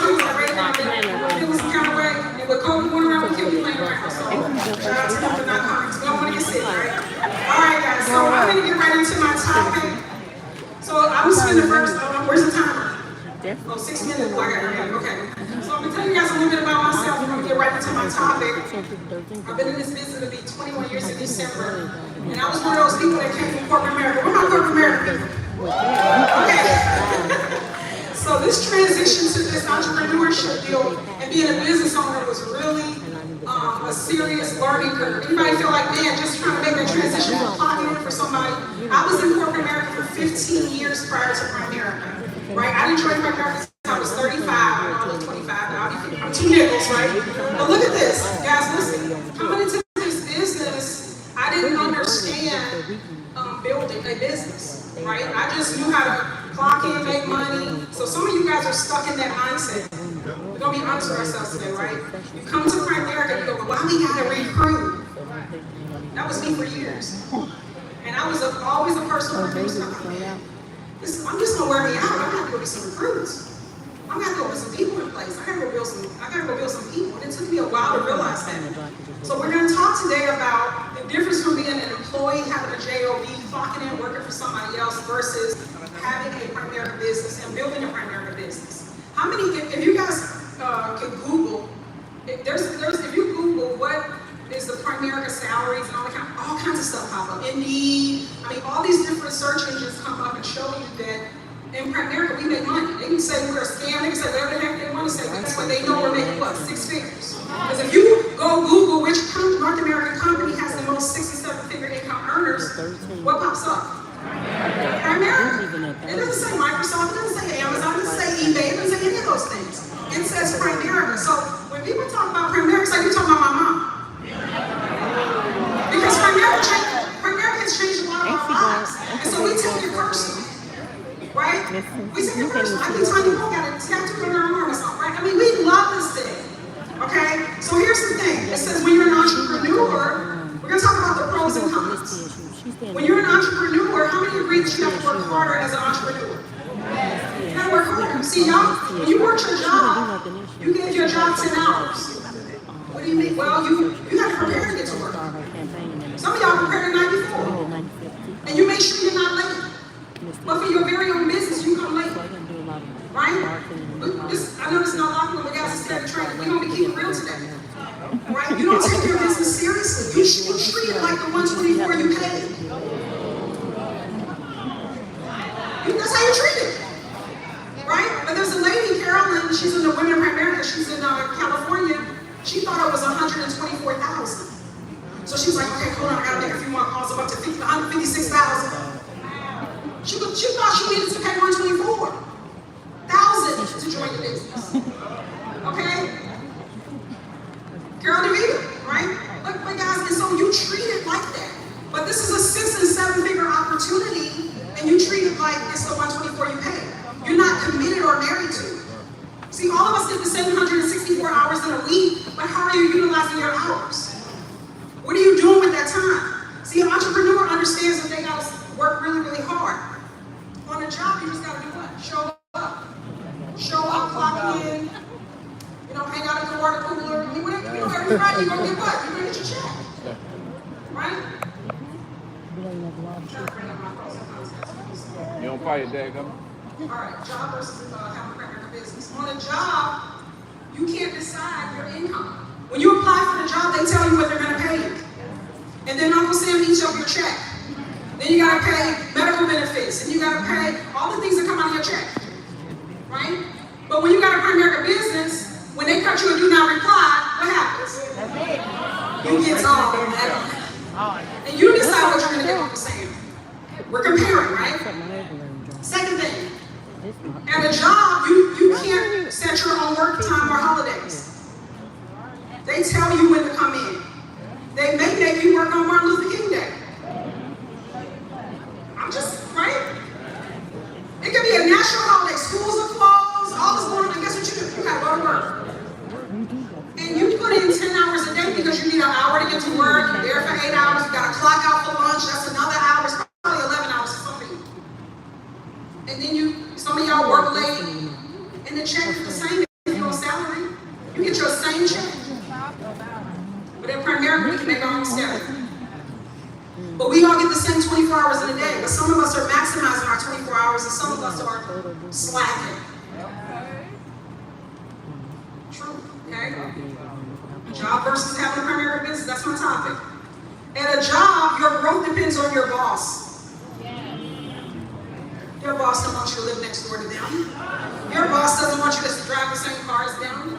song was like, right now, feeling some kind of way, and with COVID going around, we can't be playing around. So, shout out to them for not coming, because we don't want to get sick, right? All right, guys, so I'm going to get right into my topic. So I'm just spend the first, where's the timer? Oh, 6 minutes. Oh, I got it. Okay. So I'm going to tell you guys a little bit about myself. I'm going to get right into my topic. I've been in this business to be 21 years in December. And I was one of those people that came from corporate America. Where my corporate America people? Okay. So this transition to this entrepreneurship deal and being a business owner was really a serious learning curve. Anybody feel like, man, just trying to make that transition from clocking in for somebody? I was in corporate America for 15 years prior to Primerica. Right? I didn't join Primerica until I was 35. I'm only 25 now. I'm 2 nickels, right? But look at this. Guys, listen. Coming into this business, I didn't understand building a business, right? I just knew how to clock in, make money. So some of you guys are stuck in that mindset. We're going to be honest with ourselves today, right? You come to Primerica, you go, well, why we got to recruit? That was me for years. And I was always a person who recruits. I'm just gonna wear me out. I gotta go get some recruits. I gotta go put some people in place. I gotta go build some people. And it took me a while to realize that. So we're gonna talk today about the difference from being an employee, having a job, clocking in, working for somebody else, versus having a Primerica business and building a Primerica business. How many? If you guys can Google, if you Google what is the Primerica salaries and all kinds of stuff pop up. Indeed, I mean, all these different search engines come up and show you that in Primerica we make money. They can say we're a scam, they can say whatever the heck they want to say, but they know we're making what, 6 figures. Because if you go Google which North American company has the most 6 and 7 figure income earners, what pops up? Primerica. It doesn't say Microsoft, it doesn't say Amazon, it doesn't say eBay, it doesn't say any of those things. It says Primerica. So when people talk about Primerica, it's like you're talking about my mom. Because Primerica has changed a lot of our lives. And so we take it personally. Right? We take it personally. I keep telling you, we got a tattoo on our arm or something, right? I mean, we love this thing. Okay? So here's the thing. It says when you're an entrepreneur, we're going to talk about the pros and cons. When you're an entrepreneur, how many agree that you have to work harder as an entrepreneur? You got to work harder. See, y'all, when you work your job, you give your job 10 hours. What do you mean? Well, you have to prepare to get to work. Some of y'all prepare the night before. And you make sure you're not late. But for your very own business, you come late. Right? I know this is not locker room, but guys, it's the training. We're going to be keeping real today. Right? You don't take your business seriously. You treat it like the 124 you paid. That's how you treat it. Right? But there's a lady, Carolyn, she's in the Women Primerica, she's in California. She thought it was $124,000. So she was like, okay, hold on, I gotta make a few more calls. I'm up to $156,000. She thought she needed to pay $124,000 to join the business. Okay? Carol DeVita, right? But guys, and so you treat it like that. But this is a 6 and 7 figure opportunity, and you treat it like it's the $124 you pay. You're not committed or married to it. See, all of us get the 764 hours in a week, but how are you utilizing your hours? What are you doing with that time? See, an entrepreneur understands that they got to work really, really hard. On a job, you just got to do what? Show up. Show up, clock in, hang out at the water cooler. I mean, every Friday you're going to get what? You're going to get your check. Right? You don't fire your dad, come? All right, job versus having a Primerica business. On a job, you can't decide your income. When you apply for the job, they tell you what they're going to pay you. And then Uncle Sam eats up your check. Then you got to pay medical benefits, and you got to pay all the things that come out of your check. Right? But when you got a Primerica business, when they cut you and do not reply, what happens? You get all that. And you decide what you're going to get, Uncle Sam. We're comparing, right? Second thing. At a job, you can't set your own work time or holidays. They tell you when to come in. They may make you work on Martin Luther King Day. I'm just, right? It could be a national holiday. Schools are closed, all is going on. Guess what you do? You gotta go to work. And you put in 10 hours a day because you need an hour to get to work. You're there for 8 hours. You gotta clock out for lunch. That's another hour. It's probably 11 hours for some of you. And then some of y'all work late, and the check is the same if you But we all get the same 24 hours in a day. But some of us are maximizing our 24 hours and some of us are slacking. True, okay? Job versus having a primary business, that's my topic. At a job, your growth depends on your boss. Your boss doesn't want you to live next door to them. Your boss doesn't want you to drive the same car as them.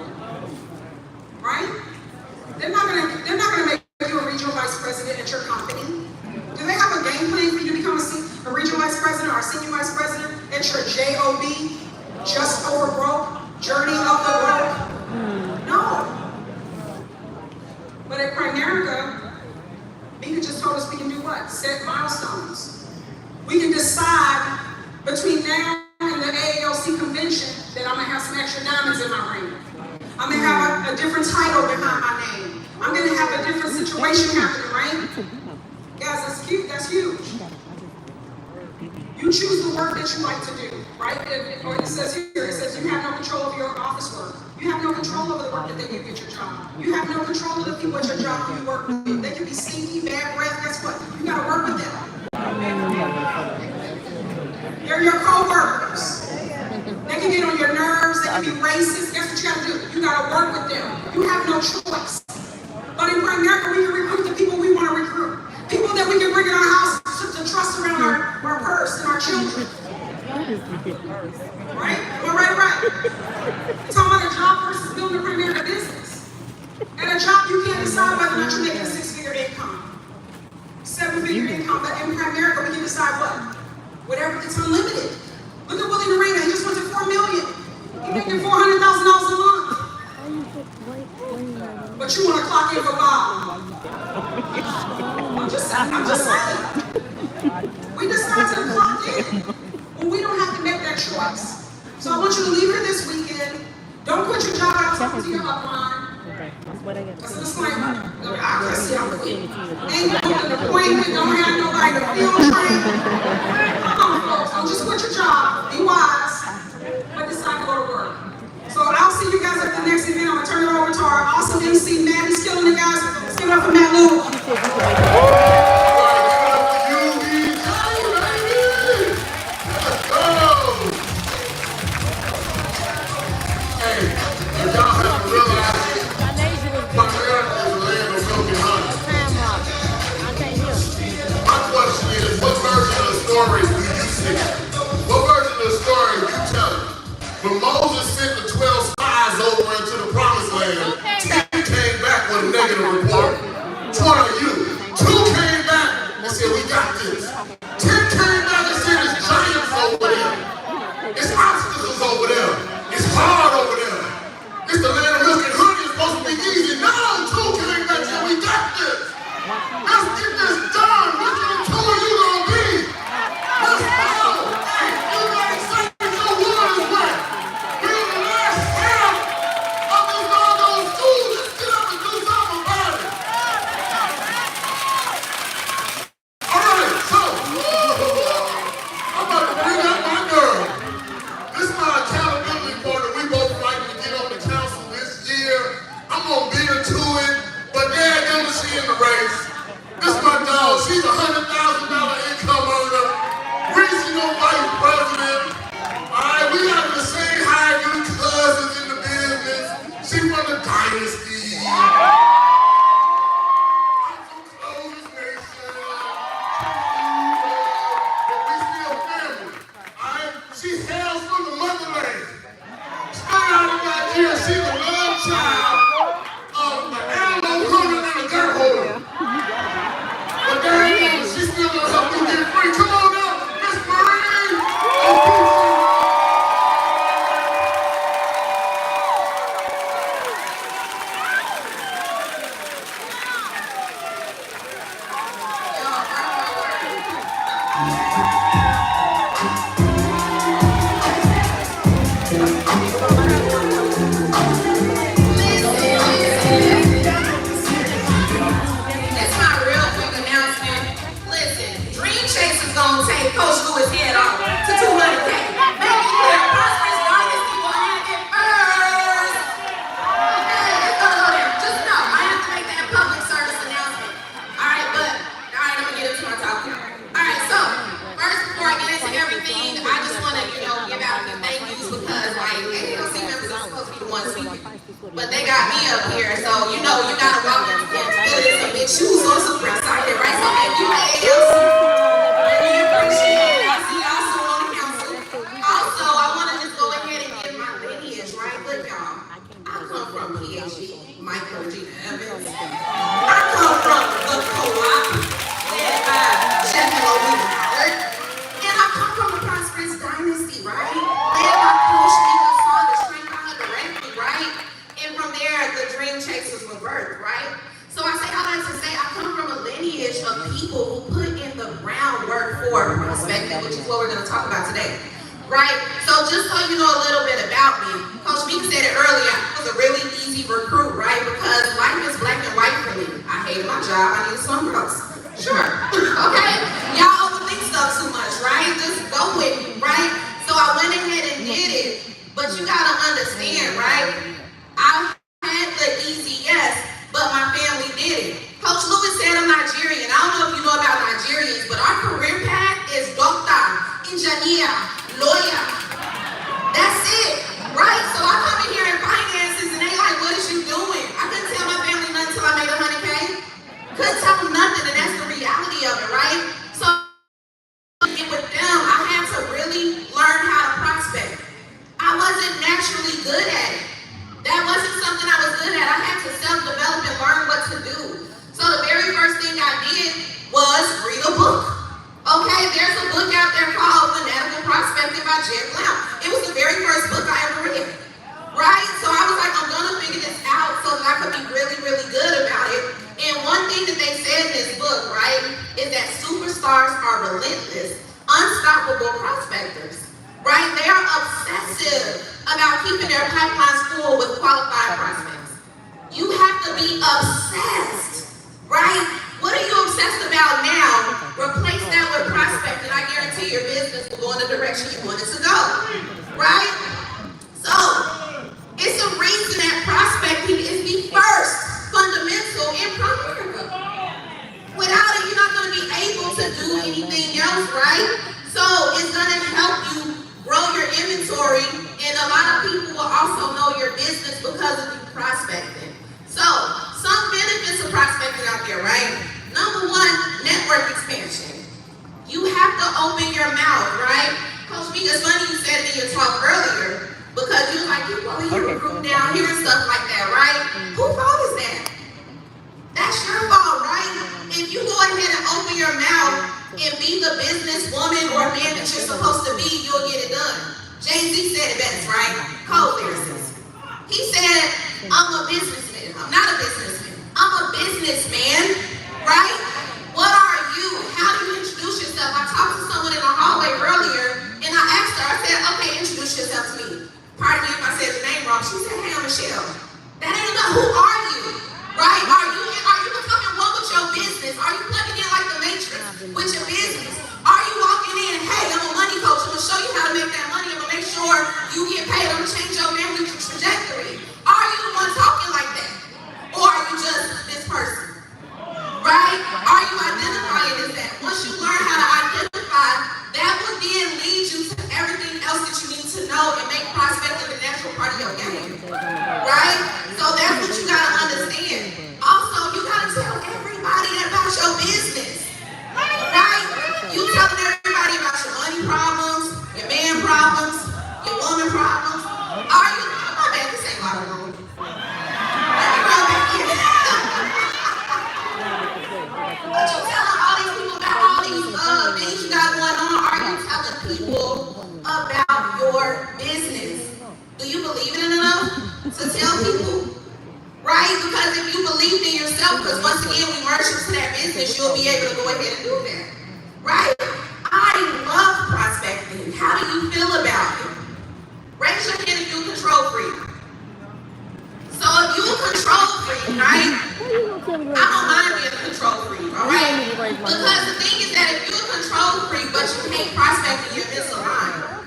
Right? They're not gonna make you a regional vice president at your company. Do they have a game plan for you to become a regional vice president or a senior vice president at your JOB, just over broke, journey of the broke? No. But at Primerica, Mika just told us we can do what? Set milestones. We can decide between now and the AALC convention that I'm gonna have some extra diamonds in my ring. I'm gonna have a different title behind my name. I'm gonna have a different situation happening, right? Guys, that's cute, that's huge. You choose the work that you like to do, right? Or it says here, it says you have no control over your office work. You have no control over the work that they give you at your job. You have no control of the people at your job who you work with. They can be stinky, bad breath, guess what? You gotta work with them. They're your co-workers. They can get on your nerves, they can be racist. Guess what you gotta do? You gotta work with them. You have no choice. But in Primerica, we can recruit the people we want to recruit. People that we can bring in our house to trust around our purse and our children. Right? Well, right. Talking about a job versus building a Primerica business. At a job, you can't decide whether or not you're making a 6-figure income, 7-figure income. But in Primerica, we can decide what? Whatever, it's unlimited. Look at Willie Narena, he just went to $4 million. He's making $400,000 a month. But you want to clock in for Bob. I'm just saying. We decide to clock in. Well, we don't have to make that choice. So I want you to leave here this weekend. Don't quit your job out talking to your upline. That's a disclaimer. I can see I'm quitting. Ain't going to the appointment, don't have nobody to field train. Come on, folks. Don't just quit your job. Be wise. But decide to go to work. So I'll see you guys at the next event. I'm going to turn it over to our awesome MC, Matt. He's killing it, guys. Let's give it up for Matt Lou. When Moses sent the 12 spies over into the promised land, 10 came back with a negative report. 20 of you, 2 speaking. But they got me up here, so you know you gotta walk in some big shoes on some dress out here, right? So thank you, ALC. Really appreciate it. I see y'all soon on the council. Also, I want to just go ahead and give my lineage, right? Look, y'all. I come from PhD, Michael Regina Evans. I come from the co-op led by Chef Louis Howard. And I come from the prosperous dynasty, right? Led by Coach Mika Saunders, trained by her directly, right? And from there, the dream chasers were birthed, right? So I say all that to say I come from a lineage of people who put in the groundwork for prospecting, which is what we're going to talk about today, right? So just so you know a little bit about me, Coach Mika said it earlier, I was a really easy recruit, right? Because life is black and white for me. I hated my job, I needed something else. Sure, okay? Y'all overthink stuff too much, right? Just go with me, right? So I went ahead and did it, but you gotta understand, right? I had the easy yes, but my family did it. Coach Lewis said I'm Nigerian. I don't know if you know about Nigerians, but our career path is doctor, engineer, lawyer. That's it, right? So I come in here in finances and they like, what is you doing? I couldn't tell my family nothing until I made 100K. Couldn't tell them nothing, and that's the reality of it, right? So with them, I had to really learn how to prospect. I wasn't naturally good at it. That wasn't something I was good at. I had to self-develop and learn what to do. So the very first thing I did was read a book. Okay, there's a book out there called Fanatical Prospecting by Jed Blount. It was the very first book I ever read. Right? So I was like, I'm gonna figure this out so that I could be really, really good about it. And one thing that they said in this book, right, is that superstars are relentless, unstoppable prospectors. Right? They are obsessive about keeping their pipelines full with qualified prospects. You have to be obsessed, right? What are you obsessed about now? Replace that with prospecting. I guarantee your business will go in the direction you want it to go, right? So, it's a reason that prospecting is the first fundamental in America. Without it, you're not going to be able to do anything else, right? So, it's going to help you grow your inventory, and a lot of people will also know your business because of you prospecting. So, some benefits of prospecting out there, right? Number one, network expansion. You have to open your mouth, right? Coach B, it's funny you said it in your talk earlier, because you was like, people over here recruiting down here and stuff like that, right? Whose fault is that? That's your fault, right? If you go ahead and open your mouth and be the businesswoman or man that you're supposed to be, you'll get it done. Jay-Z said it best, right? Co-lyricist. He said, I'm a businessman. I'm not a businessman. I'm a businessman, right? What are you? How do you introduce yourself? I talked to someone in the hallway earlier, and I asked her, I said, okay, introduce yourself to me. Pardon me if I said your name wrong. She said, hey, I'm Michelle. That ain't enough. Who are you? Right? Are you becoming one with your business? Are you plugging in like the Matrix with your business? Are you walking in, hey, I'm a money coach. I'm going to show you how to make that money. I'm going to make sure you get paid. I'm going to change your family trajectory. Are you the one talking like that? Or are you just this person? Right? Are you identifying as that? Once you learn how to identify, that will then lead you to everything else that you need to know and make prospecting a natural part of your game. Right? So that's what you gotta understand. Also, you gotta tell everybody about your business. Right? You telling everybody about your money problems, your man problems, your woman problems. Are you? My bad, this ain't my room. Let me go back in. But you telling all these people about all these things you got going on? Are you telling people about your business? Do you believe in it enough to tell people? Right? Because if you believed in yourself, because once again we merge into that business, you'll be able to go ahead and do that. Right? I love prospecting. How do you feel about it? Raise your hand if you're a control freak. So if you're a control freak, right? I don't mind being a control freak, all right? Because the thing is that if you're a control freak, but you hate prospecting, you're misaligned.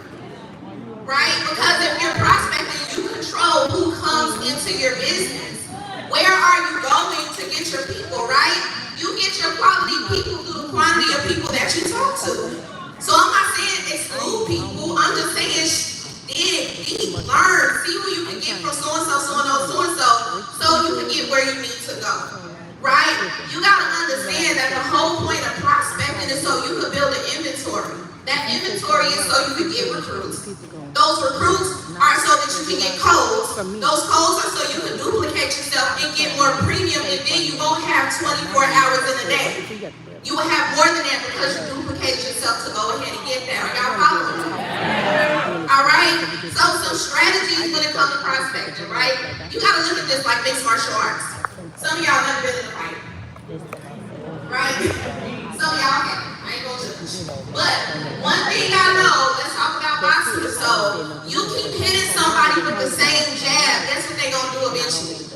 Right? Because if you're prospecting, you control who comes into your business. Where are you going to get your people, right? You get your quality people through the quantity of people that you talk to. So I'm not saying exclude people. I'm just saying dig deep, learn, see who you can get from so-and-so ago, right? You gotta understand that the whole point of prospecting is so you could build an inventory. That inventory is so you can get recruits. Those recruits are so that you can get codes. Those codes are so you can duplicate yourself and get more premium, and then you won't have 24 hours in a day. You will have more than that because you duplicated yourself to go ahead and get there. Are y'all following me? All right? So some strategies when it comes to prospecting, right? You gotta look at this like mixed martial arts. Some of y'all never been in a fight. Right? Some of y'all have. I ain't gonna judge. But one thing I know, let's talk about boxers. So you keep hitting somebody with the same jab, that's what they gonna do eventually.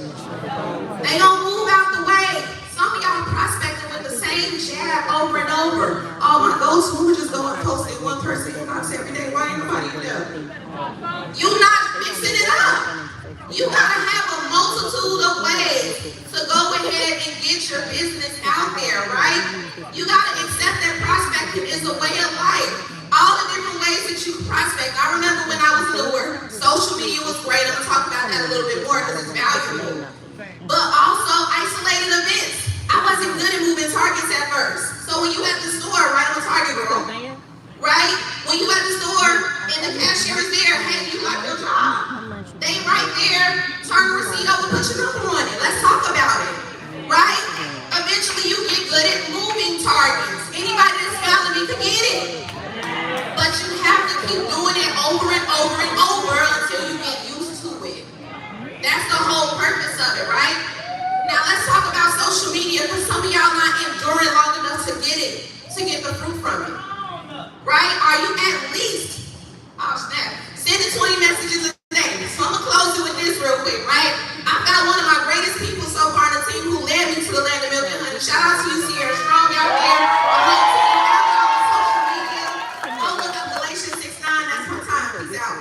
They gonna move out the way. Some of y'all prospecting with the same jab over and over. Oh, my go-to would just go and post it one person inbox every day. Why ain't nobody there? You not mixing it up. You gotta have a multitude of ways to go ahead and get your business out there, right? You gotta accept that prospecting is a way of life. All the different ways that you prospect. I remember when I was newer, social media was great. I'm gonna talk about that a little bit more because it's valuable. But also isolated events. I wasn't good at moving targets at first. So when you at the store, right on the target girl, right? When you at the store and the cashier is there, hey, you like your job. They right there, turn the receipt over, put your number on it. Let's talk about it, right? Eventually you get good at moving targets. Anybody that's following me can get it. But you have to keep doing it over and over and over until you get used to it. That's the whole purpose of it, right? Now let's talk about social media because some of y'all not enduring long enough to get it, to get the fruit from it. Right? Are you at least, oh snap, sending 20 messages a day? So I'm gonna close it with this real quick, right? I've got one of my greatest people so far on the team who led me to the land of milk and honey. Shout out to you, Sierra Strong out there. The whole team out there on social media. Go look up Galatians 6:9. That's my time. Peace out.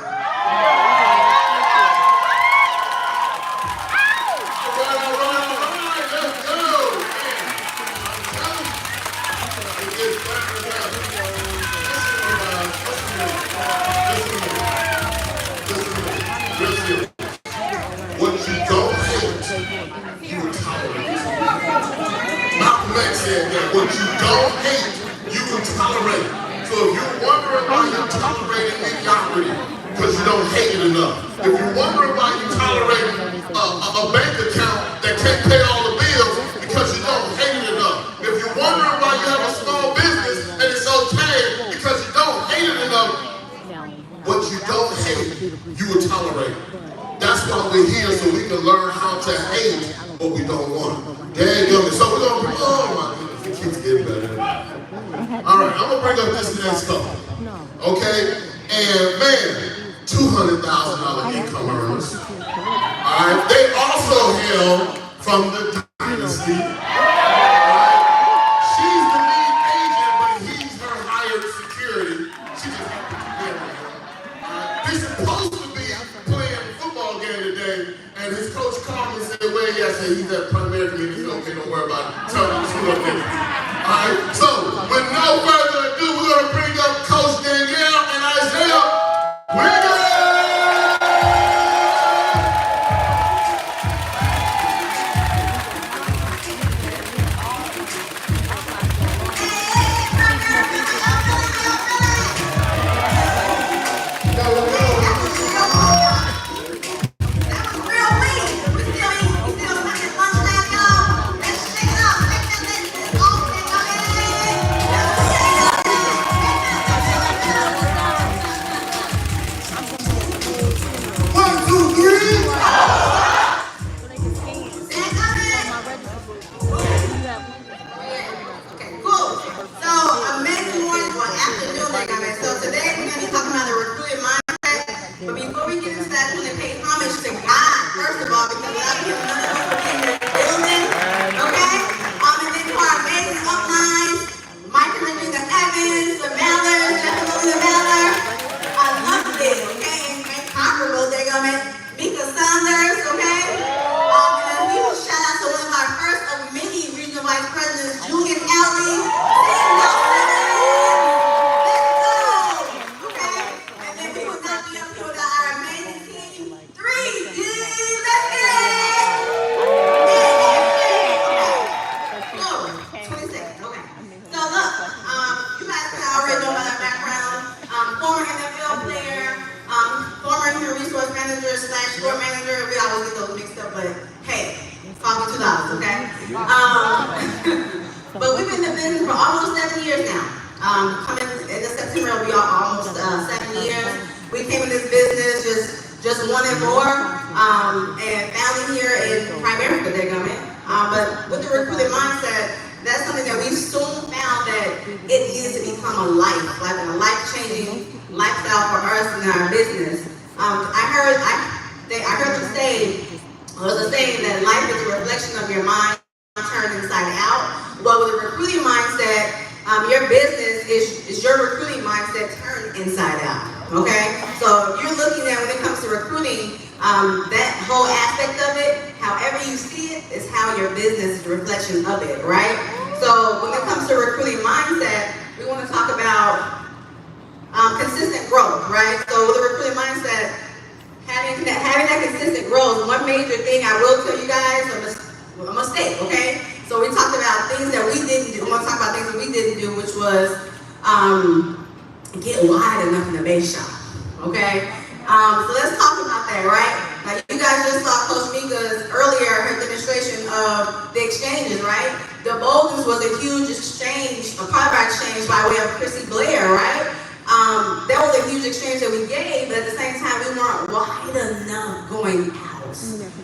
What you don't hate, you will tolerate. Malcolm X said that what you don't hate, you can tolerate. So if you're wondering why you're tolerating mediocrity, because you don't hate it enough. If you're wondering why you're tolerating a bank account that can't pay all the bills, because you don't hate it enough. If you're wondering why you have a small business and it's okay because you don't hate it enough, what you don't hate, you will tolerate. That's why we're here, so we can learn how to hate what we don't want. There you go. So we're going to, oh my goodness, it keeps getting better. All right, I'm going to bring up this next couple. Okay? And man, $200,000 income earners. All right? They also hail from the dynasty. She's the lead agent, but he's her hired security. She just has to be there. They're supposed to be playing a football game today, and his coach called me and said, well, yeah, I said he's at primary community. He's okay, don't worry about it. Tell him to school up there. All right, so with no further ado, we're going to bring up Coach Danielle and Isaiah Wiggins. But with the recruiting mindset, that's something that we soon found that it needs to become a life-changing lifestyle for us in our business. I heard them say, well, the saying that life is a reflection of your mind turned inside out. Well, with a recruiting mindset, your business is your recruiting mindset turned inside out. Okay, so if you're looking at when it comes to recruiting, that whole aspect of it, however you see it, is how your business is a reflection of it, right? So when it comes to recruiting mindset, we want to talk about consistent growth, right? So with a recruiting mindset, having that consistent growth, one major thing I will tell you guys, a mistake, okay? So we talked about things that we didn't do. We want to talk about things that we didn't do, which was get wide enough in the base shop, okay? So let's talk about that, right? Now you guys just saw Coach Mika's her demonstration of the exchanges, right? The Bogans was a huge exchange, a part of our exchange by way of Chrissy Blair, right? That was a huge exchange that we gave, but at the same time, we weren't wide enough going out,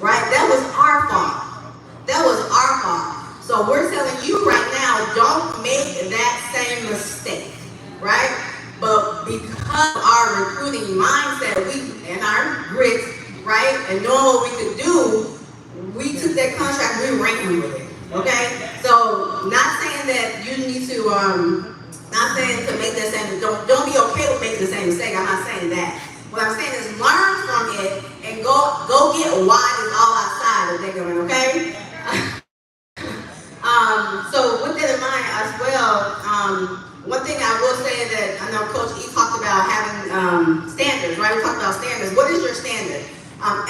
right? That was our fault. That was our fault. So we're telling you right now, don't make that same mistake, right? But because of our recruiting mindset, and our grit, right, and knowing what we could do, we took that contract, we ran with it, okay? So not saying that you need to, not saying to make that same, don't be okay with making the same mistake. I'm not saying that. What I'm saying is learn from it and go get why it's all outside of that, okay? So with that in mind as well, one thing I will say that I know Coach E talked about having standards, right? We talked about standards. What is your standard?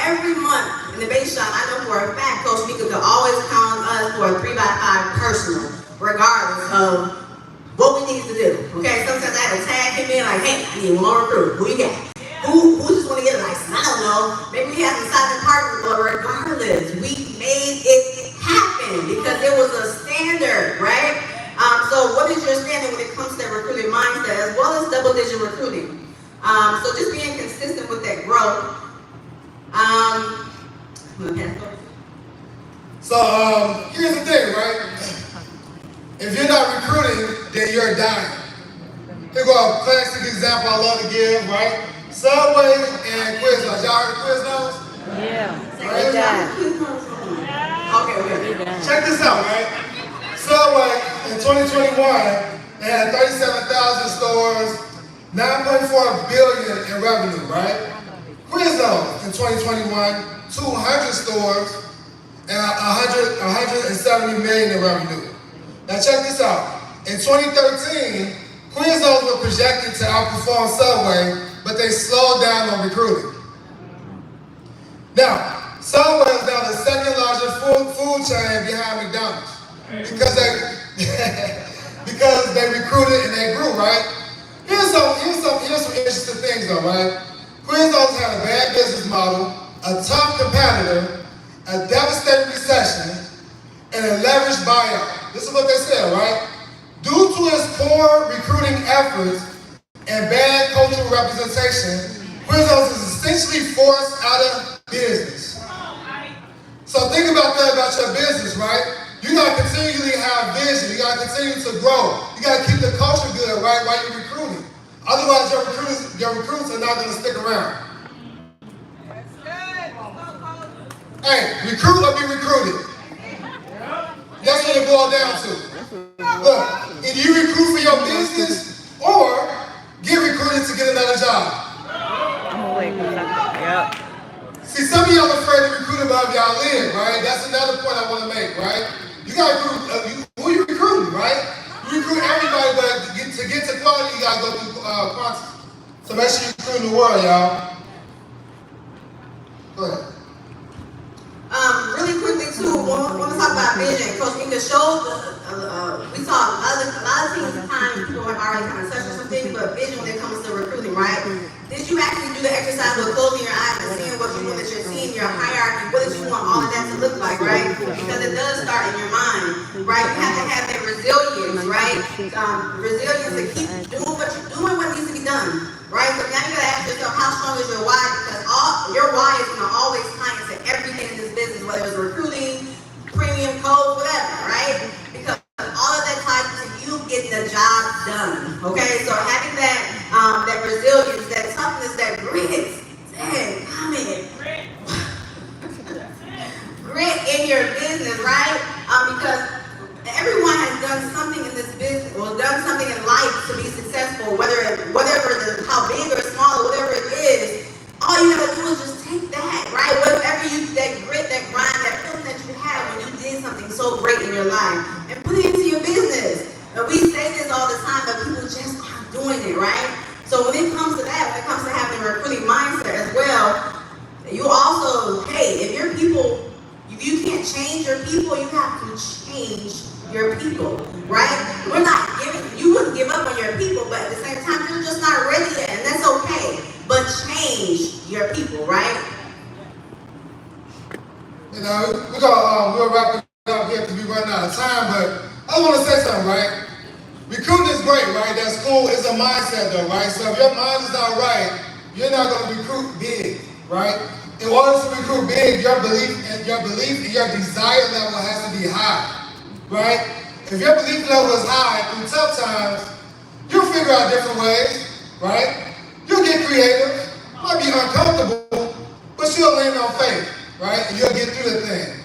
Every month in the base shop, I know for a fact Coach Mika could always count on us for a 3x5 personal, regardless of what we need to do. Okay, sometimes I had to tag him in like, hey, I need one more recruit. Who you got? Who just want to get a license? I don't know. Maybe we have some silent partners, but regardless, we made it happen because it was a standard, right? So what is your standard when it comes to that recruiting mindset, as well as double-digit recruiting? So just being consistent with that growth. So here's the thing, right? If you're not recruiting, then you're dying. Here go a classic example I love to give, right? Subway and Quiznos. Y'all heard of Quiznos? Yeah. Right? Okay. Check this out, right? Subway in 2021, they had 37,000 stores, $9.4 billion in revenue, right? Quiznos in 2021, 200 stores, and 170 million in revenue. Now check this out. In 2013, Quiznos were projected to outperform Subway, but they slowed down on recruiting. Now, Subway is now the second largest food chain behind McDonald's because they recruited and they grew, right? Here's some interesting things though, right? Quiznos had a bad business model, a tough competitor, a devastating recession, and a leveraged buyout. This is what they said, right? Due to its poor recruiting efforts and bad cultural representation, Quiznos is essentially forced out of business. So think about that about your business, right? You gotta continually have vision. You gotta continue to grow. You gotta keep the culture good, right, while you're recruiting. Otherwise, your recruits are not gonna stick around. Hey, recruit or be recruited. That's what it boils down to. Look, if you recruit for your business or get recruited to get another job. See, some of y'all are afraid to recruit above y'all live, right? That's another point I want to make, right? You got to recruit, who you recruiting, right? You recruit everybody, but to get to quality, you got to go through quantity. So make sure you're recruiting the world, y'all. Go ahead. Really quickly too, want to talk about vision. Coach Mika showed, we saw a lot of things at times, people have already kind of touched on some things, but vision when it comes to recruiting, right? Did you actually do the exercise of closing your eyes and seeing what you want that your team, your hierarchy, what did you want all of that to look like, right? Because it does start in your mind, right? You have to have that resilience, right? Resilience to keep doing what needs to be done, right? So now you gotta ask yourself, how strong is your why? Because your why is gonna always tie into everything in this business, whether it's recruiting, premium code, in your business, right? Because everyone has done something in this business, or done something in life to be successful, how big or small, whatever it is. All you gotta do is just take that, right? That grit, that grind, that feeling that you had when you did something so great in your life, and put it into your business. And we say this all the time, but people just aren't doing it, right? So when it comes to that, when it comes to having a recruiting mindset as well, you also, hey, if you can't change your people, you have to change your people, right? You wouldn't give up on your people, but at the same time, you're just not ready yet, and that's okay. But change your people, right? You know, we'll wrap it up here because we run out of time, but I want to say something, right? Recruiting is great, right? That's cool. It's a mindset, though, right? So if your mind is not right, you're not going to recruit big, right? In order to recruit big, your belief and your desire level has to be high, right? If your belief level is high through tough times, you'll figure out different ways, right? You'll get creative, might be uncomfortable, but you'll lean on faith, right? And you'll get through the thing.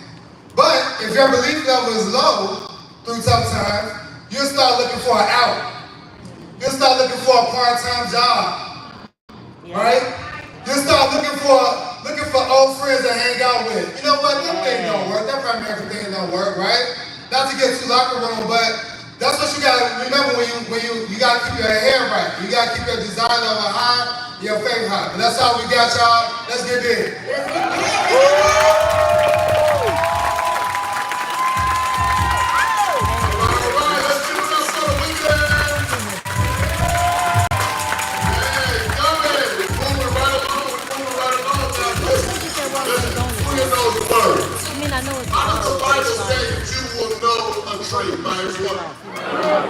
But if your belief level is low through tough times, you'll start looking for an out. You'll start looking for a part-time job, right? You'll start looking for old friends to hang out with. You know what? That thing don't work. That primary thing don't work, right? Not to get too locker room, but that's what you gotta remember when you gotta keep your head right. You gotta keep your desire level high, your faith high. And that's all we got, y'all. Let's get big.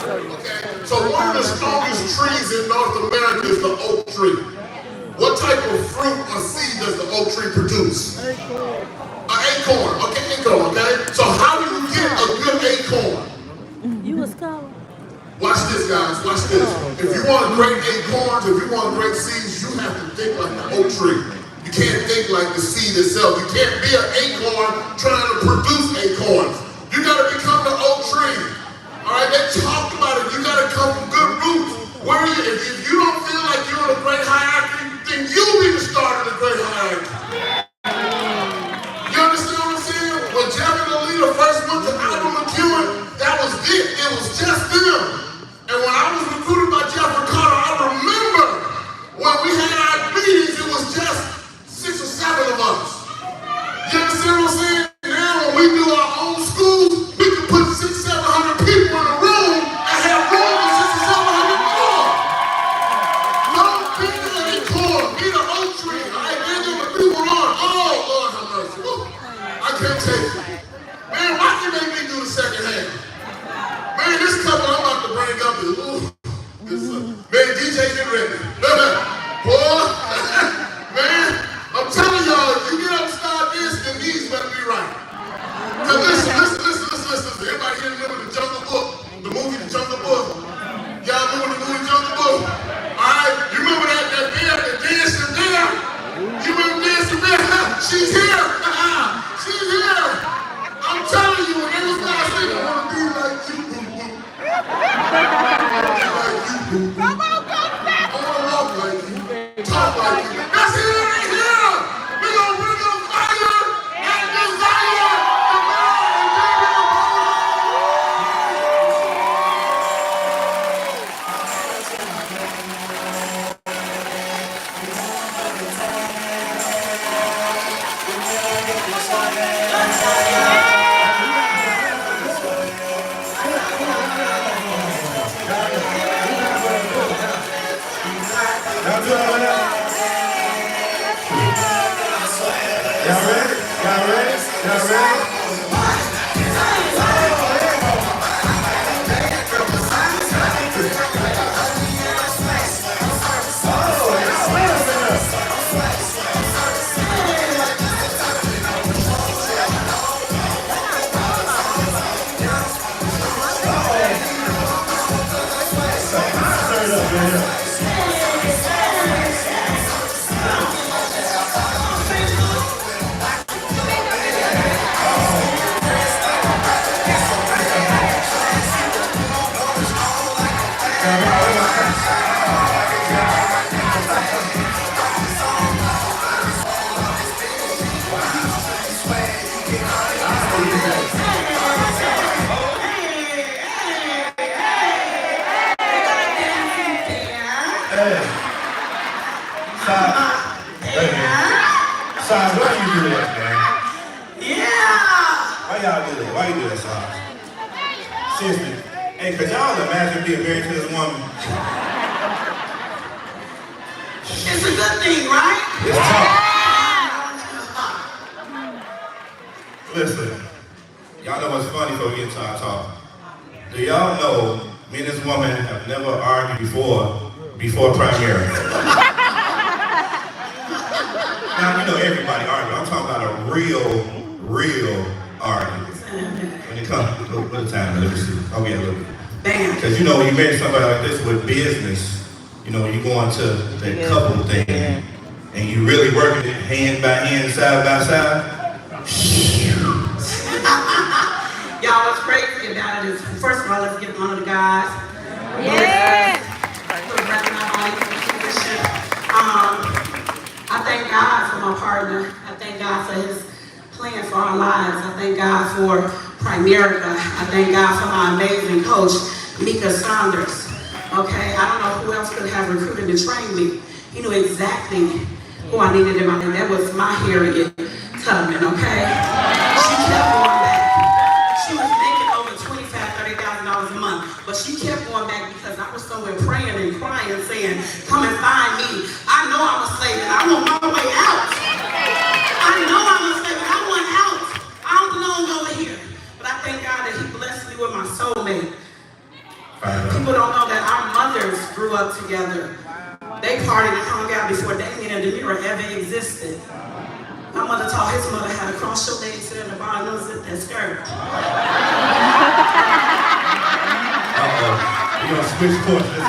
Okay, so one of the strongest trees in North America is the oak tree. What type of fruit or seed does the oak tree produce? An acorn. Okay, acorn, okay? So how do you get a good acorn? You a scholar. Watch this, guys, watch this. If you want great acorns, if you want great seeds, you have to think like the oak tree. You can't think like the seed itself. You can't be an acorn trying to produce acorns. You gotta become the oak tree. All right, they talked about it. You gotta come from good roots. If you don't feel like you're in a great hierarchy, then you be the start of the great hierarchy. You understand what I'm saying? When Jeff and Alita first went to Alvin McEwen, that was it. It was just them. And when I was recruited by Jeff Ricardo, I remember when we had our meetings, it was just 6 or 7 of us. You understand what I'm saying? Now when we do our own schools, we can put 600-700 people in a room and have room for 600-700 more. Don't be the acorn, be the oak tree. All right, then the people on. Oh, Lord have mercy. I can't take it. Man, why can't they make me do the second half? Man, this couple I'm about to bring up is, man, DJ, get ready. Boy, man, I'm telling y'all, if you get up and start this, then these better be right. Now listen. Everybody here remember the Jungle Book? The movie The Jungle Book? Y'all remember the movie Jungle Book? Alright, you remember that bear, the dancing bear? You remember dancing bear? She's here! She's here! I'm telling you, when they was guys saying, I want to be like you, boo-boo. I want to walk like you, talk like you. That's it right here! We gonna bring up fire and desire! y'all do that? Why you do that, Sauce? Seriously. Hey, could y'all imagine being married to this woman? It's a good thing, right? It's tough. Listen, y'all know what's funny before we get into our talk. Do y'all know me and this woman have never argued before primary? Now, you know everybody argues. I'm talking about a real argument. When it comes to the time, let me see. Oh, yeah, look. Because, you know, when you marry somebody like this with business, you know, you go into that couple thing, and you really working it hand by hand, side by side. Y'all, what's crazy about it is, first of all, let's give honor to God. Yeah. I thank God for my partner. I thank God for his plan for our lives. I thank God for Primerica. I thank God for my amazing coach, Mika Saunders. Okay, I don't know who else could have recruited and trained me. He knew exactly who I needed in my life. That was my Harriet Tubman, okay? She kept going back. She was making over $25,000, $30,000 a month, but she kept going back because I was somewhere praying and crying, saying, come and find me. I know I'm a slave and I want my way out. I know I'm a slave and I want out. I don't belong over here. But I thank God that he blessed me with my soulmate. People don't know that our mothers grew up together. They partied and hung out before Damien and Demira ever existed. My mother taught his mother how to cross your legs, sit in the bar, and zip that skirt. Uh-oh. We're going to switch courses.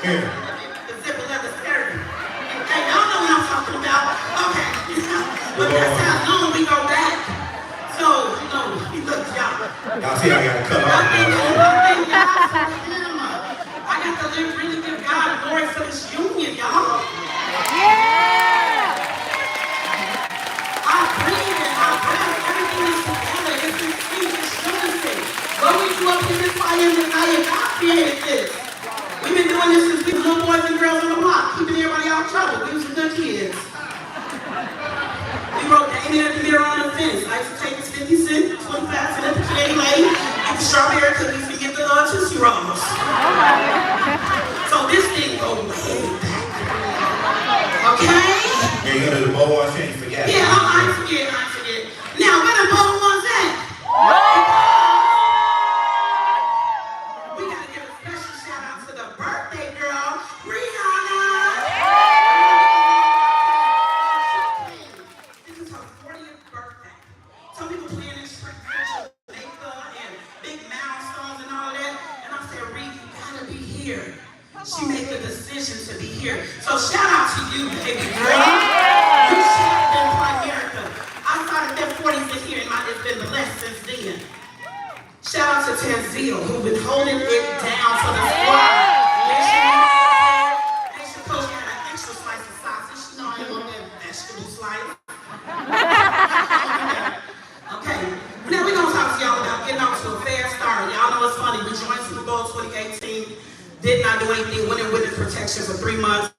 Here. The zip of leather skirt. Hey, y'all know what I'm talking about. Okay. But that's how long we go back. So, you know, look, y'all. Y'all see I got to cut off. I got to really give God glory for this union, y'all. Yeah! I breathe and I breath. Everything is together. It's in speech. It's unity. But we grew up in this fire and desire. God created this. We've been doing this since we were little boys and girls on the block, keeping everybody out of trouble. We was good kids. We wrote Damien and Demira on the fence. I used to take his 50 cents, 25 cents at the candy lady, get the strawberry cookies, and get the Tootsie Rolls. So this thing goes way back. Okay? Yeah, you know the bow one thing, you forget. Yeah, I forget. Now, where the bow ones at? We gotta give a special shout out to the birthday girl, Rihanna. This is her 40th birthday. Some people playing in strict makeup and big milestones and all that. And I said, Reed, you gotta be here. She made the decision to be here. So shout out to you, baby girl. You should have been Primerica. I started that 40s in here and it's been blessed since then. Shout out to Tanzil, who's been holding it down for the squad. Extra coach had an extra slice of sausage. You know I ain't want that vegetable slice. Okay, now we're gonna talk to y'all about getting off to a fair start. Y'all know it's funny. We joined Super Bowl 2018, did not do anything, went in witness protection for 3 months.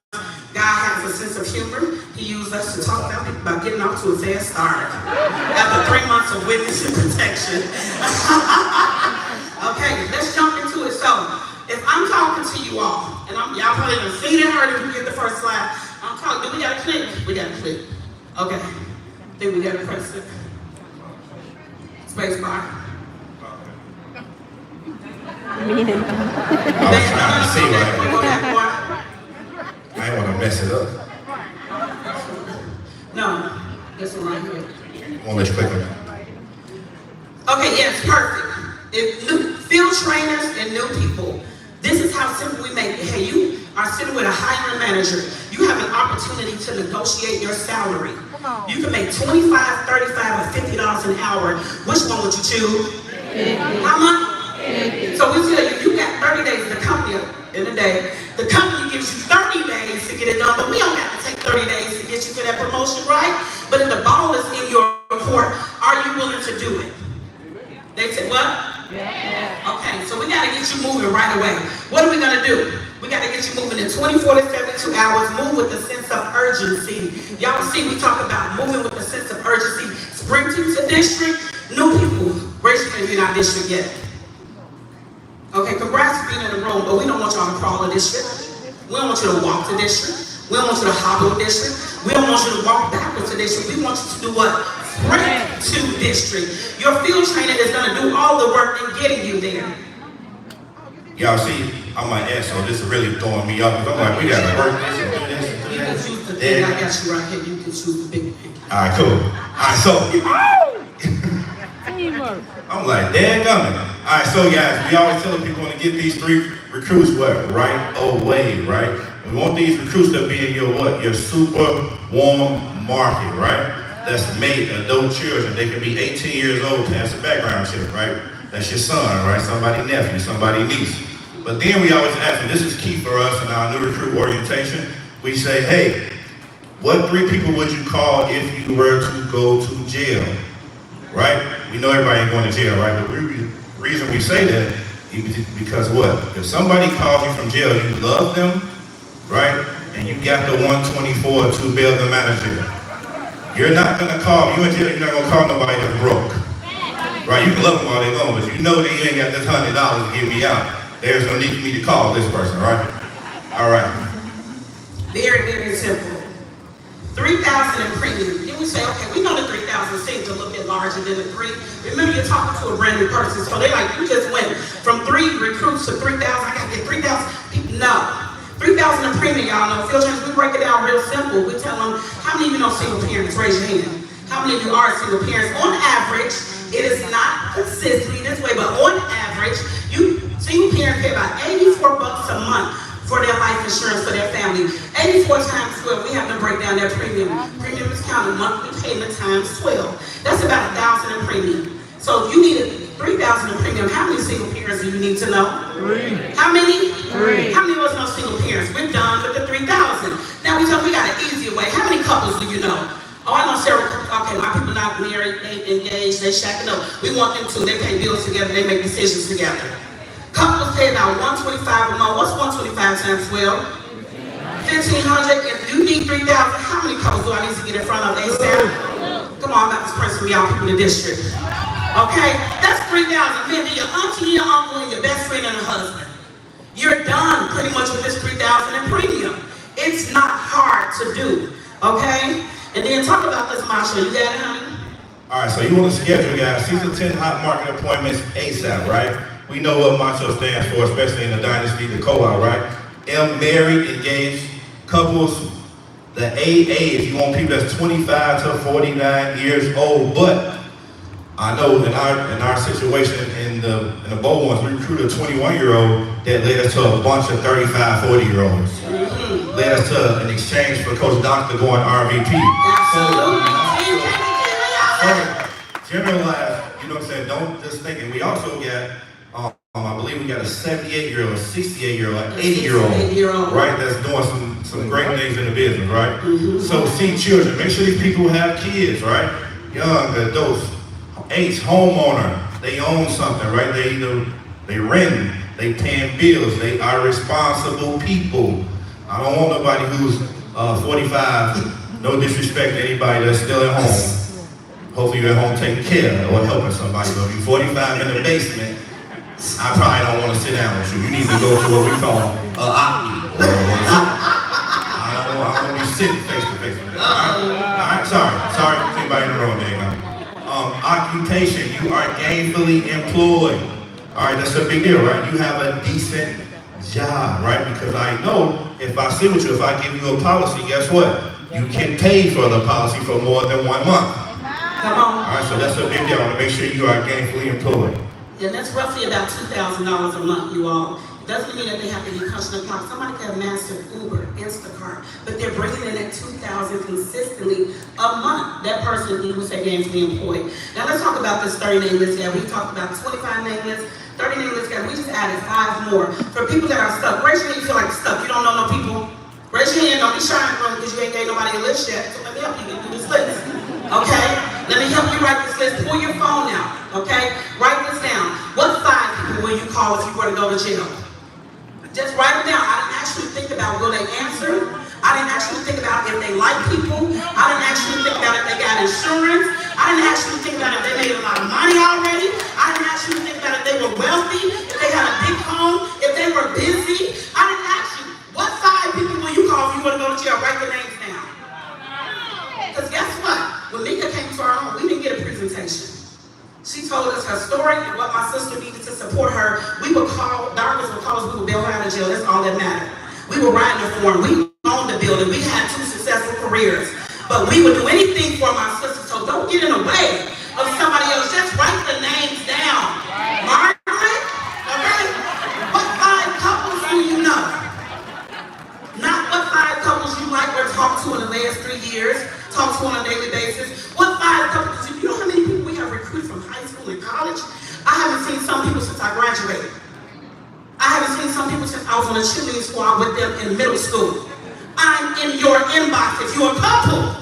God has a sense of humor. He used us to talk about getting off to a fair start. After 3 months of witness and protection. Okay, let's jump into it. So, if I'm talking to you all, and y'all probably done seen and heard if you get the first slide, I'm talking, do we got a click? We got a click. Okay, then we got to press it. Space bar. I was trying to see right. I didn't want to mess it up. No, this one right here. Won't let you click on it. Okay, yes, perfect. Field trainers and new people. This is how simple we make it. Hey, you are sitting with a hiring manager. You have an opportunity to negotiate your salary. You can make $25, $35, or $50 an hour. Which one would you choose? How much? So we tell you, you got 30 days. The company, in a day, the company gives you 30 days to get it done, but we don't have to take 30 days to get you to that promotion, right? But if the ball is in your court, are you willing to do it? They said, what? Yeah. Okay, so we gotta get you moving right away. What are we gonna do? We got to get you moving in 24 to 72 hours. Move with a sense of urgency. Y'all see, we talk about moving with a sense of urgency. Sprinting to district. New people, raise your hand if you're not district yet. Okay, congrats for being in the room, but we don't want y'all to crawl a district. We don't want you to walk to district. We don't want you to hobble a district. We don't want you to walk backwards to district. We want you to do what? Sprint to district. Your field trainer is going to do all the work in getting you there. Y'all see, I'm my ass, so this is really throwing me off. I'm like, we gotta work this and do this and do You can that. choose the thing. I got you right here. You can choose the big thing. Alright, cool. Alright, so Teamwork. I'm like, dadgummit. Alright, so guys, we always telling people to get these 3 recruits what? Right away, right? We want these recruits to be in your what? Your super warm market, right? That's made adult children. They can be 18 years old, pass a background check, right? That's your son, right? Somebody nephew, somebody niece. But then we always ask, and this is key for us in our new recruit orientation, we say, hey, what 3 people would you call if you were to go to jail, right? We know everybody ain't going to jail, right? But the reason we say that is because what? If somebody calls you from jail, you love them, right? And you got the 124 to bail them out of jail. You're not gonna call, you in jail, you're not gonna call nobody that's broke. Right, you can love them all day long, but you know that you ain't got this $100 to get me out. There's no need for me to call this person, right? All right. Very, very simple. 3,000 in premium. Then we say, okay, we know the 3,000 seems a little bit larger than the 3. Remember, you're talking to a brand new person, so they like, you just went from 3 recruits to 3,000. I got to get 3,000. No. 3,000 in premium, y'all know. Field trainers, we break it down real simple. We tell them, how many of you know single parents? Raise your hand. How many of you are single parents? On average, it is not consistently this way, but on average, single parents pay about $84 a month for their life insurance for their family. 84 times 12, we have to break down their premium. Premium is counted monthly payment times 12. That's about 1,000 in premium. So you need 3,000 in premium. How many single parents do you need to know? 3. How many? 3. How many of us know single parents? We're done with the 3,000. Now we got an easier way. How many couples do you know? Oh, I know several. Okay, my people not married, they engaged, they shacking up. We want them to. They pay bills together, they make decisions together. Couples pay about $125 a month. What's 125 times 12? 1,500. If you need 3,000, how many couples do I need to get in front of ASAP? Come on, I'm about to pray for y'all people in the district. Okay, that's 3,000. Man, your auntie, your uncle, and your best friend and a husband. You're done pretty much with this 3,000 in premium. It's not hard to do. Okay? And then talk about this, Marsha. You got it, honey? All right, so you want to schedule, guys, 6 to 10 hot market appointments ASAP, right? We know what Macho stands for, especially in the dynasty, the co-op, right? M, married, engaged, couples, the AA, if you want people that's 25 to 49 years old. But I know in our situation in the bowl ones, we recruited a 21-year-old that led us to a bunch of 35, 40-year-olds. Led us to an exchange for Coach Doctor going RVP. So generalize, you know what I'm saying? Don't just think. And we also got, I believe we got a 78-year-old, a 68-year-old, an 80-year-old, right? That's doing some great things in the business, right? So see children, make sure these people have kids, right? Young adults, homeowner, they own something, right? They rent, they paying bills, they are responsible people. I don't want nobody who's 45, no disrespect to anybody that's still at home. Hopefully you're at home taking care or helping somebody. But if you're 45 in the basement, I probably don't want to sit down with you. You need to go to what we call I don't want to be sitting face to face with you. All right, sorry, anybody in the room, there. Occupation, you are gainfully employed. All right, that's a big deal, right? You have a decent job, right? Because I know if I sit with you, if I give you a policy, guess what? You can pay for the policy for more than 1 month. Come on. All right, so that's a big deal. I want to make sure you are gainfully employed. And that's roughly about $2,000 a month, you all. Doesn't mean that they have to be punching the clock. Somebody can have mastered Uber, Instacart, but they're bringing in that $2,000 consistently a month. That person, you would say, gainfully employed. Now let's talk about this 30 name list. We talked about 25 name lists, 30 name lists. We just added 5 more. For people that are stuck, raise your hand if you feel like you're stuck. You don't know no people. Raise your hand, don't be shy in the room because you ain't gave nobody a list yet. So let me help you get through this list. Okay? Let me help you write this list. Pull your phone out. Okay? Write this down. What 5 people will you call if you were to go to jail? Just write them down. I didn't actually think about will they answer. I didn't actually think about if they like people. I didn't actually think about if they got insurance. I didn't actually think about if they made a lot of money already. I didn't actually think about if they were wealthy, if they had a big home, if they were busy. I didn't ask you, what 5 people will you call if you want to go to jail? Write the names down. Because guess what? When Mika came to our home, we didn't get a presentation. She told us her story and what my sister needed to support her. We would call, doctors would call us, we would bail her out of jail. That's all that mattered. We were riding the form. We owned the building. We had 2 successful careers. But we would do anything for my sister. So don't get in the way of somebody else. Just write the names down. Margaret, okay? What 5 couples do you know? Not what 5 couples you like or talk to in the last 3 years, talk to on a daily basis. What 5 couples, you know how many people we have recruited from high school and college? I haven't seen some people since I graduated. I haven't seen some people since I was on a cheerleading squad with them in middle school. I'm in your inbox. If you're a couple,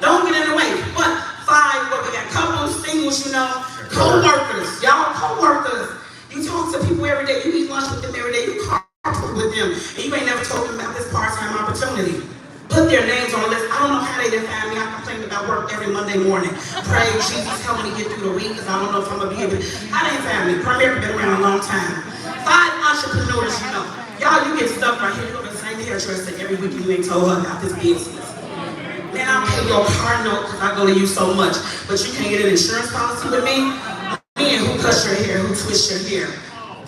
don't get in the way. What 5, what we got couples, singles, you know, co-workers. Y'all co-workers. You talk to people every day. You eat lunch with them every day. You carpool with them. And you ain't never told them about this part-time opportunity. Put their names on the list. I don't know how they didn't find me. I complain about work every Monday morning. Pray, Jesus, help me to get through the week because I don't know if I'm going to be able to. How they didn't find me? Premier been around a long time. 5 entrepreneurs, you know. Y'all, you get stuck right here. You go to the same hairdresser every week and you ain't told her about this business. Man, I'll pay your car note because I go to you so much. But you can't get an insurance policy with me? Me and who cuts your hair, who twists your hair.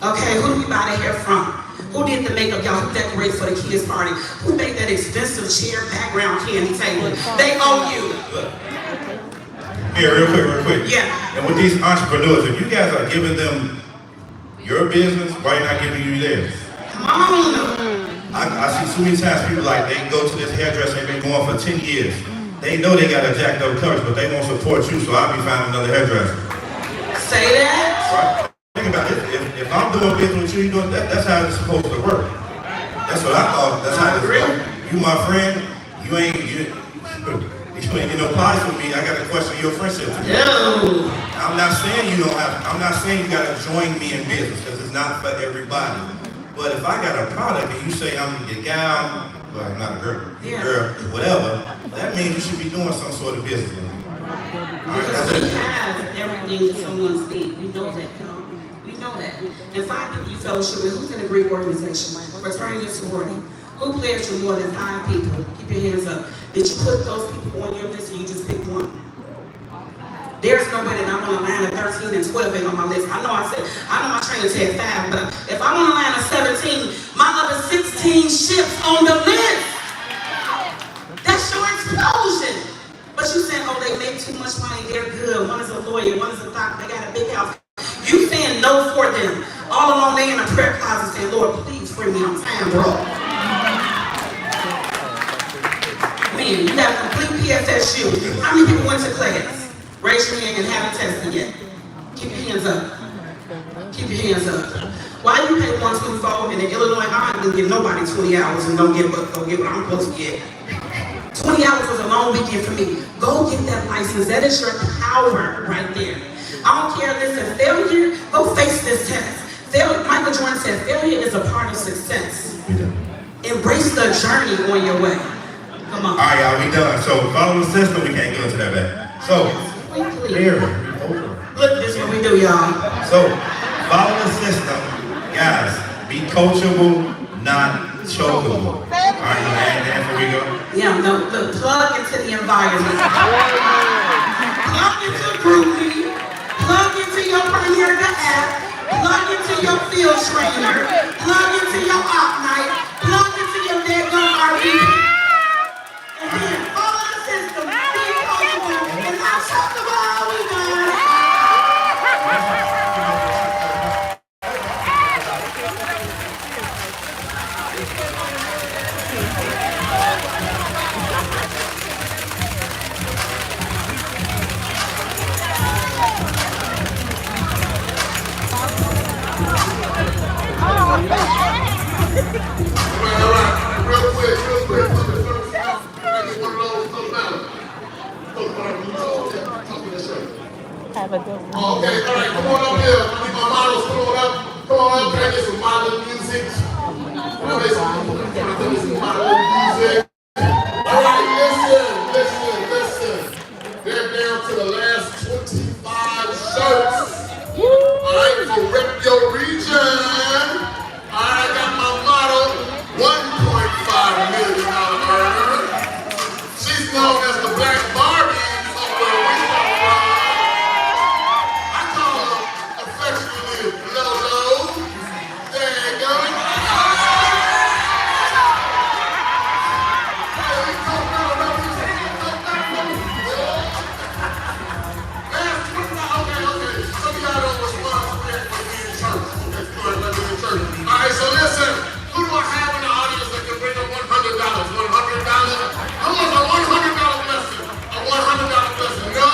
Okay, who do we buy the hair from? Who did the makeup, y'all? Who decorated for the kids' party? Who made that expensive chair background candy table? They owe you. Here, real quick. Yeah. And with these entrepreneurs, if you guys are giving them your business, why not giving you theirs? Come on. I see so many times people like, they go to this hairdresser, they've been going for 10 years. They know they got a jacked up coverage, but they won't support you, so I'll be finding another hairdresser. Say that. Right? Think about it. If I'm doing business with you, you know, that's how it's supposed to work. That's what I thought. That's how it's work. You my friend, you ain't get no pies with me. I got to question your friendship. No. I'm not saying you don't have. I'm not saying you got to join me in business because it's not for everybody. But if I got a product and you say I'm your gal, well, I'm not a girl, girl, whatever, that means you should be doing some sort of business. Because we have everything that someone's need. We know that. We know that. And 5 people you fellowship with, who's in a great organization? Fraternity or sorority? Who pledged to more than 5 people? Keep your hands up. Did you put those people on your list or you just picked one? There's no way that I'm on a line of 13 and 12 ain't on my list. I know my trainer said 5, but if I'm on a line of 17, my other 16 ships on the list. That's your explosion. But you saying, oh, they make too much money, they're good. One is a lawyer, one is a doctor, they got a big house. You saying no for them. All along they in a prayer closet saying, Lord, please free me, I'm time, bro. Man, you got a complete PSSU. How many people went to class? Raise your hand and haven't tested yet. Keep your hands up. Keep your hands up. Why do you pay $124 in Illinois? I didn't give nobody 20 hours and don't get what I'm supposed to get. 20 hours was a long weekend for me. Go get that license. That is your power right there. I don't care if it's a failure. Go face this test. Michael Jordan said failure is a part of success. Embrace the journey on your way. Come on. All right, y'all, we done. So follow the system. We can't go into that back. So, here. Look, this is what we do, y'all. So, follow the system. Guys, be coachable, not chokeable. All right, you add that before we go? Yeah, no, look, plug into the environment. Plug into Groovy. Plug into your Premier app. Plug into your field trainer. Plug into your op night. Plug into your daggone RV. And then follow the system. Be coachable. And not chokeable. We done. All right, real quick. Have a good one. Okay, all right, come on up here. I need my models. Come on up. Can I get some model music? She's known as the Black Barbie of where we come from. I call her affectionately Lolo. There you go. Alright, so listen, who do I have in the audience that can bring up $100? $100? Who wants a $100 blessing? A $100 blessing? No?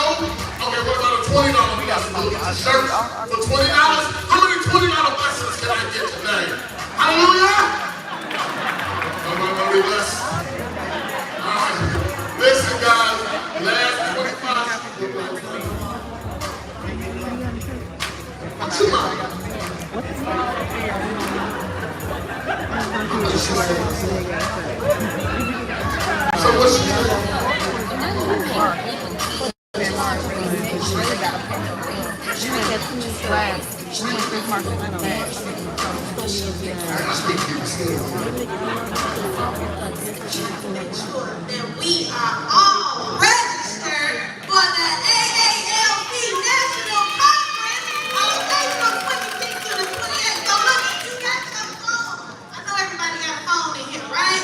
Okay, what about a $20 blessing? We'll get the shirts for $20. How many $20 blessings can I get today? Hallelujah! Nobody bless. Alright, listen guys, last 25. What's your mind? So what's she doing? That we are all registered for the AALC National Conference on April 26th to the 28th. So look, if you got your phone, I know everybody got a phone in here, right?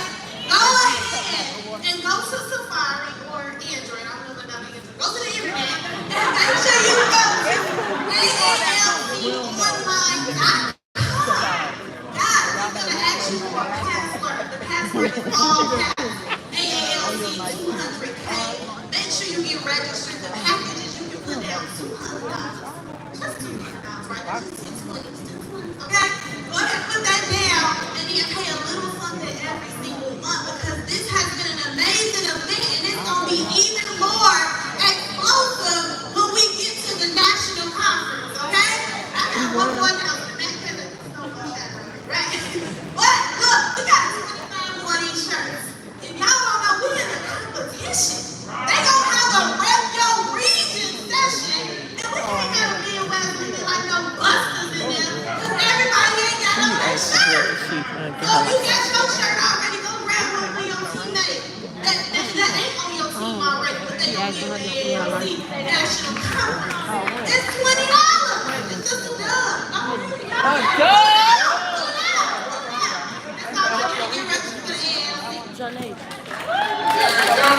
Go ahead and go to Safari or Android. I don't know what Android. Go to the internet and make sure you go to AALConline.com. God, I'm gonna ask you for a password. The password is all caps. AALC 200K. Make sure you get registered. The packages you can put down $200. Just $200, right? Okay? Go ahead and put that down and then pay a little something every single month because this has been an amazing event and it's gonna be even more explosive when we get to the national conference, okay? I got one more announcement. Right? But look, we got 25 more of these shirts. If y'all don't know, we in a competition. They gonna have a rep your region session, and we can't have a Midwest looking like no busters in there, because everybody ain't got on their shirt. So you got your shirt already, go grab one for your teammate. That ain't on your team already, but they gonna get the AALC National Conference. It's $20. It's just a dub. Yeah,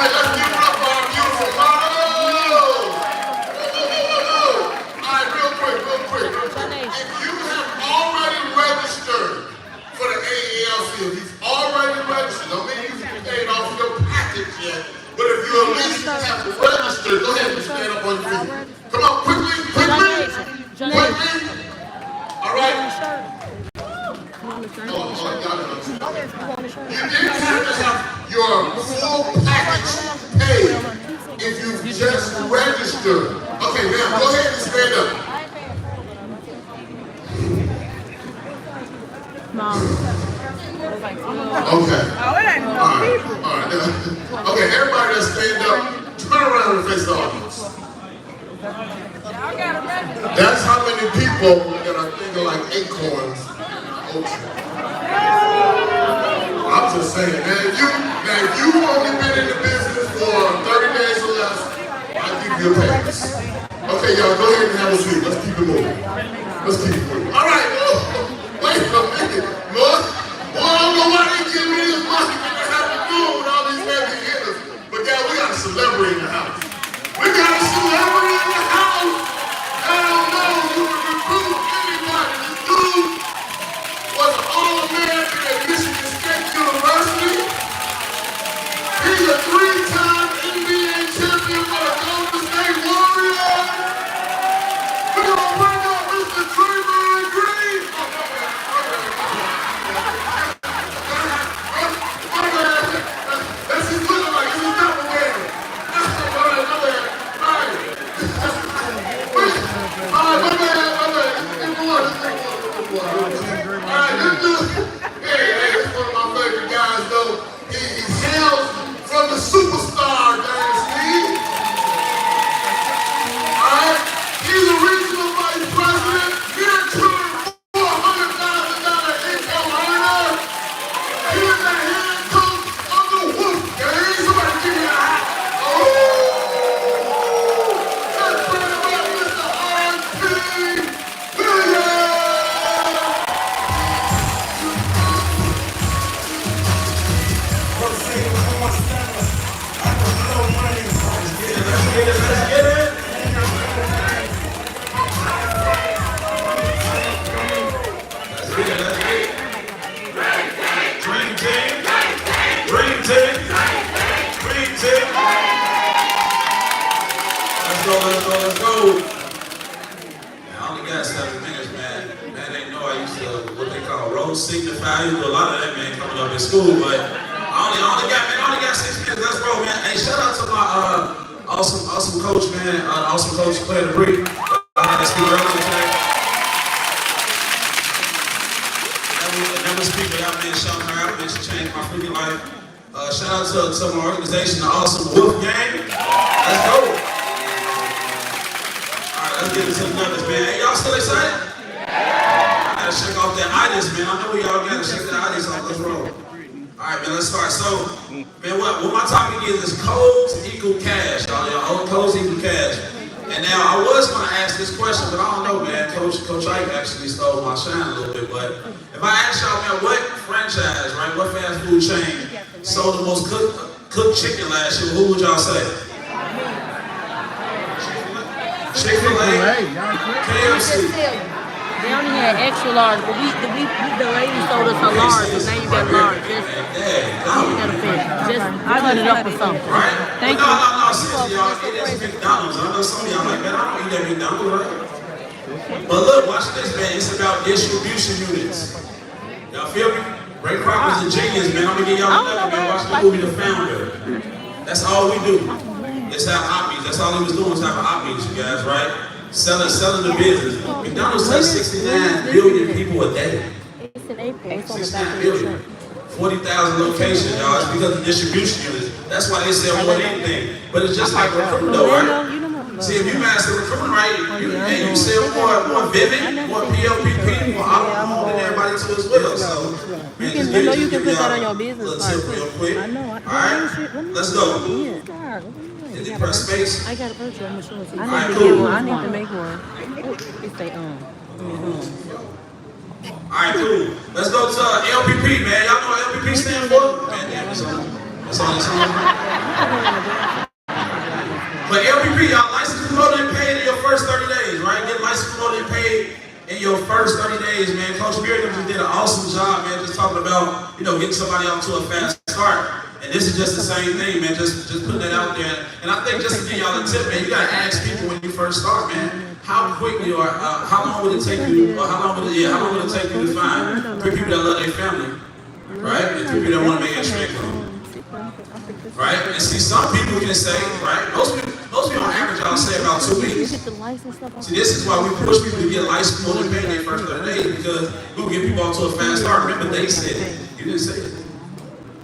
let's give it up for our beautiful model. Alright, real quick. If you have already registered for the AALC, if you've already registered, don't mean you've paid off your package yet, but if you at least have registered, go ahead and stand up on your feet. Come on, quickly. Alright. You didn't have to have your full package paid if you just registered. Okay, now go ahead and stand up. Okay. Alright. Okay, everybody that stand up, turn around and face the audience. That's how many people that are thinking like acorns. I'm just saying, man, if you've only been in the business for 30 days or less, I'll give you a pass. Okay, y'all, go ahead and have a seat. Let's keep it moving. All right, wait a minute. Lord, I don't know why they give me this money when they have to do with all these heavy hitters. But guys, we got a celebrity in the house. We got a celebrity in the house. I don't know, you can recruit anybody. This dude was an All-American at Michigan State University. He's a 3-time NBA champion for the Golden State Warriors. We're going to bring up Mr. Draymond Green. That's his looking like. He's not wearing. I used to do a lot of that, man, coming up in school, but I only got 6 minutes. Let's roll, man. Hey, shout out to my awesome coach, man. Awesome coach, Claire DeBree. I had to speak earlier today. Never speak without being shouting her out, man. She changed my freaking life. Shout out to my organization, the Awesome Wolf Gang. Let's go. All right, let's get into the numbers, man. Hey, y'all still excited? I gotta shake off that itis, man. I know we all gotta shake that itis off. Let's roll. All right, man, let's start. So, man, what my topic is codes equal cash, y'all. Y'all, codes equal cash. And now, I was going to ask this question, but I don't know, man. Coach Ike actually stole my shine a little bit. But if I ask y'all, man, what franchise, right, what fast food chain sold the most cooked chicken last year, who would y'all say? Chick-fil-A, KFC. They only had extra large, but the lady sold us a large, so now you got large. I got it up for something. Right? Thank you. you. No, seriously, y'all. It is McDonald's. I know some of y'all like, man, I don't eat at McDonald's, right? But look, watch this, man. It's about distribution units. Y'all feel me? Ray Krocker's a genius, man. I'm gonna get y'all another, man. Watch the movie The Founder. That's all we do. It's have oppies. That's all he was doing was have oppies, you guys, right? Selling the business. McDonald's touch 69 billion people a day. It's in April. It's on the 69 back of billion. the 40,000 locations, y'all. It's because of distribution units. That's why they sell more than anything. But it's just like recruiting, though, right? See, if you master recruiting right, you sell more Vivid, more PLPP, more Auto than everybody too as well. So, man, just give you can put that on your a business little card. tip real quick. I know. All right, let's go. Did you press space? I got a picture. I'm gonna show it to you. All right, cool. I need to make one. It's a Alright, cool. Let's go to LPP, man. Y'all know what LPP stand for? Man, damn, it's on. But LPP, y'all licensed, promoted, and paid in your first 30 days, right? Get licensed, promoted, and paid in your first 30 days, man. Coach Beard just did an awesome job, man, just talking about, getting somebody off to a fast start. And this is just the same thing, man. Just putting that out there. And I think just to give y'all a tip, man, you gotta ask people when you first start, man. How quickly or how long would it take you, or how long would it take you to find 3 people that love their family, right? And 3 people that want to make extra income, right? And see, some people can say, right? Most people on average, I'll say about 2 weeks. See, this is why we push people to get licensed more than paying their first 30 days, because we'll get people off to a fast start. Remember, they said it. You didn't say it.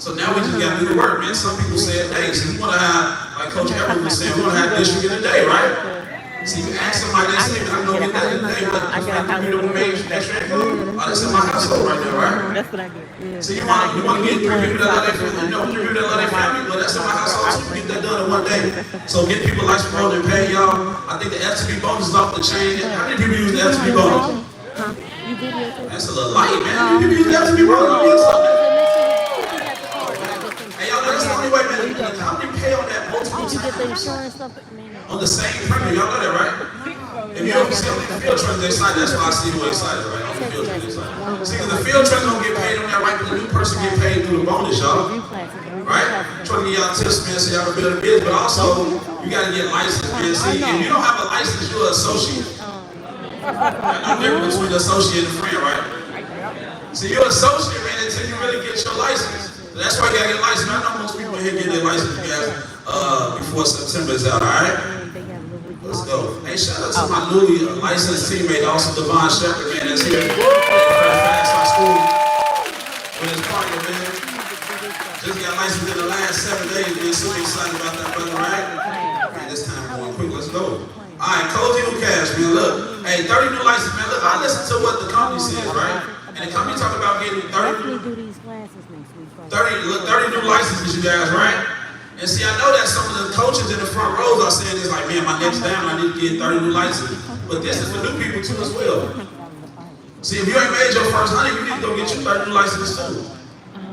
So now we just got to do the work, man. Some people say, hey, so you want to have, like Coach Everett was saying, we want to have district in a day, right? See, you ask somebody, they say, I'm going to get that in a day, but you don't make extra income. Oh, that's in my household right now, right? That's what I get. So you want to get 3 people that love their family, 3 people that love their family, but that's in my household too. Get that done in one day. So get people like promoted and pay y'all. I think the FTP bonus is off the chain. How many people use the FTP bonus? That's a little light, man. How many people use the FTP bonus? Hey, y'all know that's the only way, man. How many pay on that multiple times? On the same premium, y'all know that, right? If you don't see on the field trends, they excited. That's why I see the way excited, right? On the field trends, excited. See, because the field trends don't get paid on that, right? But the new person get paid through the bonus, y'all. Right? Trying to get y'all tips, man, so y'all can build a biz. But also, you got to get licensed, man. See, if you don't have a license, you're an associate. No difference between an associate and a friend, right? See, you're an associate, man, until you really get your license. So that's why you got to get licensed. I know most people here get their license, guys, before September is out, all right? Let's go. Hey, shout out to my newly licensed teammate, also Devon Shepherd, man, that's here. Fast High School with his partner, man. Just got licensed in the last 7 days, man. Super excited about that, brother, right? Man, this time going quick. Let's go. All right, Cold Eagle Cash, man. Look, hey, 30 new licenses, man. Look, I listen to what the company says, right? And the company talk about getting 30 new licenses, you guys, right? And see, I know that some of the coaches in the front rows are saying this like, man, my next down, I need to get 30 new licenses. But this is for new people too as well. See, if you ain't made your first 100, you need to go get your 30 new licenses too.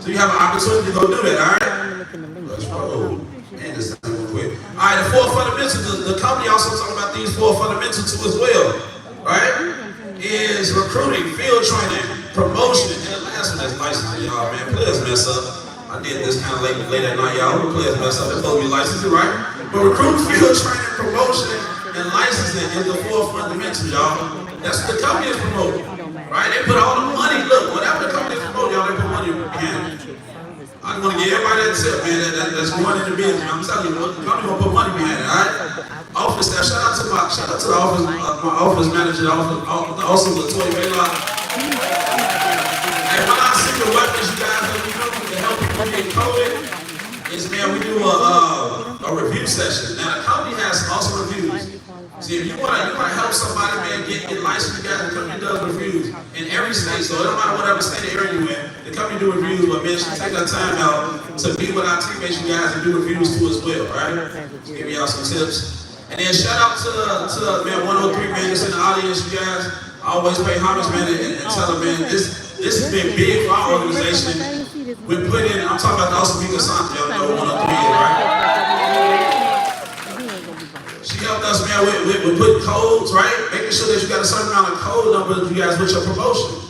So you have an opportunity to go do that, all right? Let's roll. Man, this is real quick. All right, the 4 fundamentals, the company also talking about these 4 fundamentals too as well, right? Is recruiting, field training, promotion, and the last one is licensing, y'all, man. Players mess up. I did this kind of late at night, y'all. Players mess up. They're supposed to be licensing, right? But recruiting, field training, promotion, and licensing is the 4 fundamentals, y'all. That's what the company is promoting. Right? They put all the money. Look, whatever the company promote, y'all, they put money behind it. I want to give everybody that tip, man, that's going into business. I'm telling you, the company gonna put money behind it, all right? Office staff, shout out to the office, my office manager, also Latoya Baylock. Hey, when I see the weapons you guys have been doing to help people get COVID, is, man, we do a review session. Now, the company has awesome reviews. See, if you wanna help somebody, man, get licensed, you guys, the company does reviews in every state. So it don't matter whatever state area you're in, the company do reviews, but man, she take that time out to be with our teammates, you guys, and do reviews too as well, right? Give y'all some tips. And then shout out to man 103, man, that's in the audience, you guys. I always pay homage, man, and tell them, man, this has been big for our organization. We put in, I'm talking about the Awesome People Santa, y'all know 103, right? She helped us, man, with putting codes, right? Making sure that you got a certain amount of code numbers, you guys, with your promotion.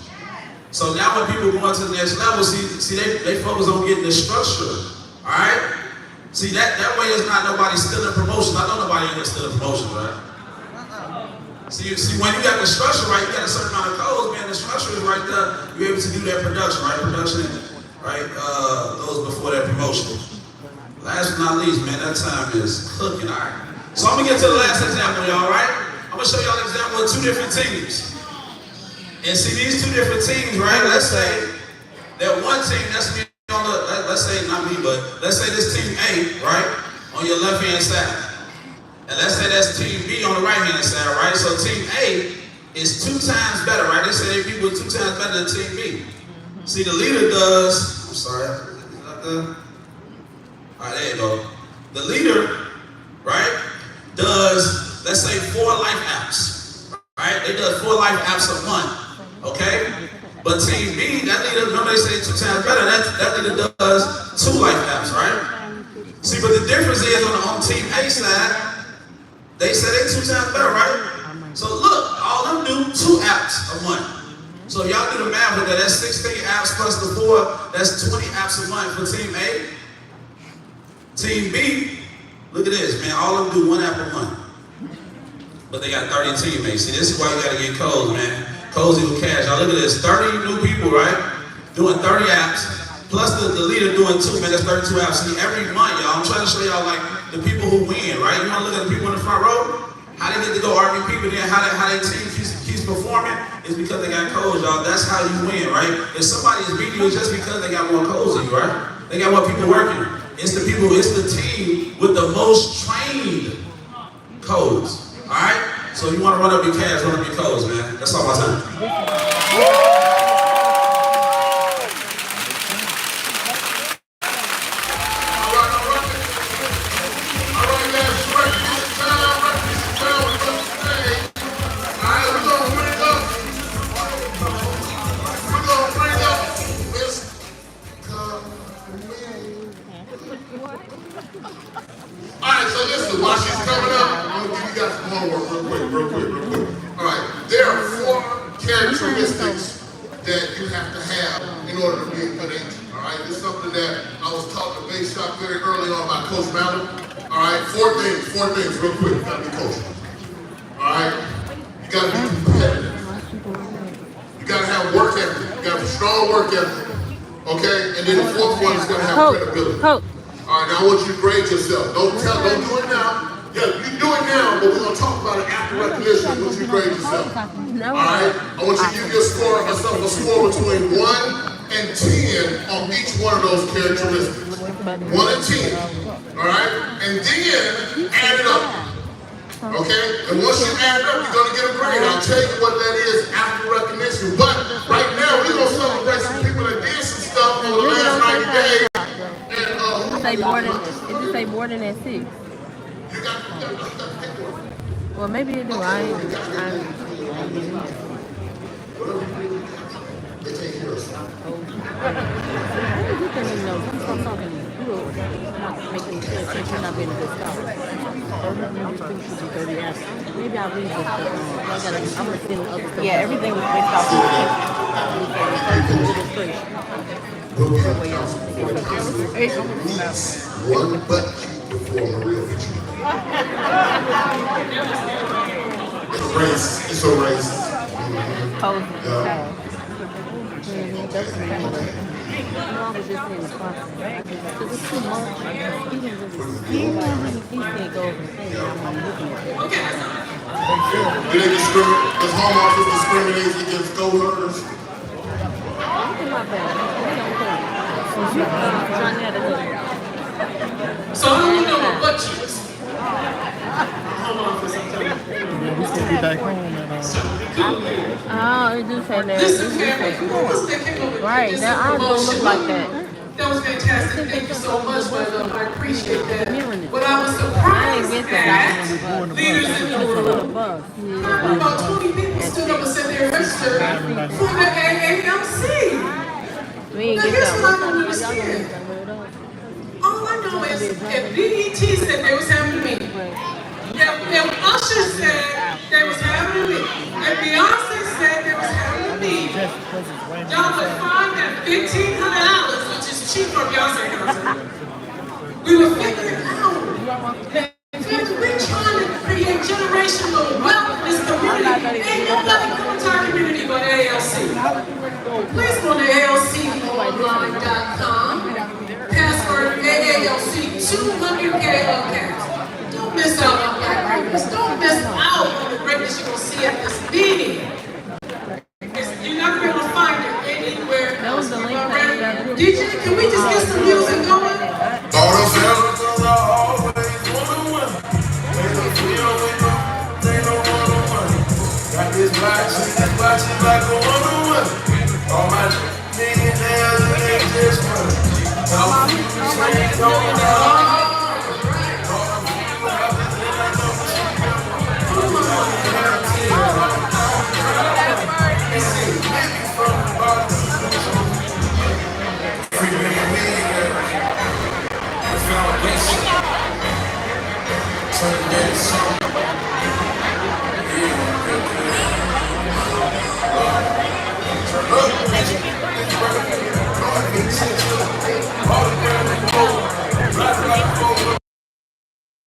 So now when people go to the next level, see they focus on getting the structure, all right? See, that way is not nobody stealing promotions. I know nobody in here stealing promotions, right? See, when you got the structure right, you got a certain amount of codes, man, the structure is right there. You're able to do that production, right? Production, right, goes before that promotion. Last but not least, man, that time is cooking, all right? So I'm gonna get to the last example, y'all, right? I'm gonna show y'all an example of two different teams. And see, these two different teams, right? Let's say that one team, that's me on the, let's say, not me, but let's say this team A, right? On your left-hand side. And let's say that's team B on the right-hand side, right? So team A is 2 times better, right? They say they people 2 times better than team B. See, the leader does, I'm sorry, is that the? All right, there you go. The leader, right, does, let's say, 4 life apps, right? They do 4 life apps a month, okay? But team B, that leader, remember they say 2 times better, that leader does 2 life apps, right? See, but the difference is on team A side, they say they 2 times better, right? So look, all of them do 2 apps a month. So if y'all do the math with that, that's 16 apps plus the 4, that's 20 apps a month for team A. Team B, look at this, man, all of them do 1 app a month. But they got 30 teammates. See, this is why you gotta get codes, man. Codes equal cash. Y'all look at this, 30 new people, right? Doing 30 apps, plus the leader doing 2, man, that's 32 apps. See, every month, y'all, I'm trying to show y'all, like, the people who win, right? You wanna look at the people in the front row? How they get to go RVP, but then how their team keeps performing is because they got codes, y'all. That's how you win, right? If somebody is beating you, it's just because they got more codes than you, right? They got more people working. It's the people, it's the team with the most trained codes, all right? So you want to run up your cash, run up your codes, man. That's all my time. Alright, so listen, while she's coming up, I'm gonna give you guys some homework real quick. Alright, there are 4 characteristics that you have to have in order to be a good agent. Alright, this is something that I was taught to base shop very early on by Coach Mallory. Alright, 4 things real quick, you gotta be coachable. Alright, you gotta be competitive. You gotta have work ethic, you gotta have a strong work ethic. Okay, and then the 4th one is gonna have credibility. All right, now I want you to grade yourself. Don't do it now. Yeah, you do it now, but we're going to talk about it after recognition once you grade yourself. All right? I want you to give yourself a score between 1 and 10 on each one of those characteristics. 1 and 10. All right? And then add it up. Okay? And once you add it up, you're going to get a grade. I'll tell you what that is after recognition. But right now, we're going to celebrate some people that did some stuff over the last 90 days. Say more than, it just say more than that 6. Well, maybe it do. I ain't. Maybe I'll read this stuff. I'm gonna send the other stuff. Yeah, everything was based off One butt cheek before Maria hit you. It's a race. It's a race. post it. Yeah. That's the thing. I'm always just in the process. Because it's too much. He can't go over and say that I'm looking at it. Do they discriminate? Does home office discriminate against co-workers? Look at my bag. So I don't know what butt cheeks. Home office, I'm telling you. Oh, it do say that. Listen, family, who was that came over? Right, Just that eyes don't look like that. That was fantastic. Thank you so much, brother. I appreciate that. Mirroring it. But I was I surprised ain't get at that. leaders in the room. About 20 people stood up and said they're registered for the AALC. We ain't Now get here's that what I one. don't understand. All I know is if BET said they was having a meeting, if Usher said they was having a meeting, if Beyonce said they was having a meeting, y'all would find that $1,500, which is cheap for Beyonce concert. We were figuring it out. We're trying to create generational wealth in this community. Ain't nobody coming to our community but ALC. Please go to ALConline.com. Password AALC 200K all caps. Don't miss out on Black greatness. Don't miss out on the greatness you're going to see at this meeting. You're not going to find it anywhere else. DJ, can we just get some music going? All the fellas are always one-on-one. They don't feel they don't want no money. Got this watch it like a one-on-one. All my millionaires and they just money. Turn that song.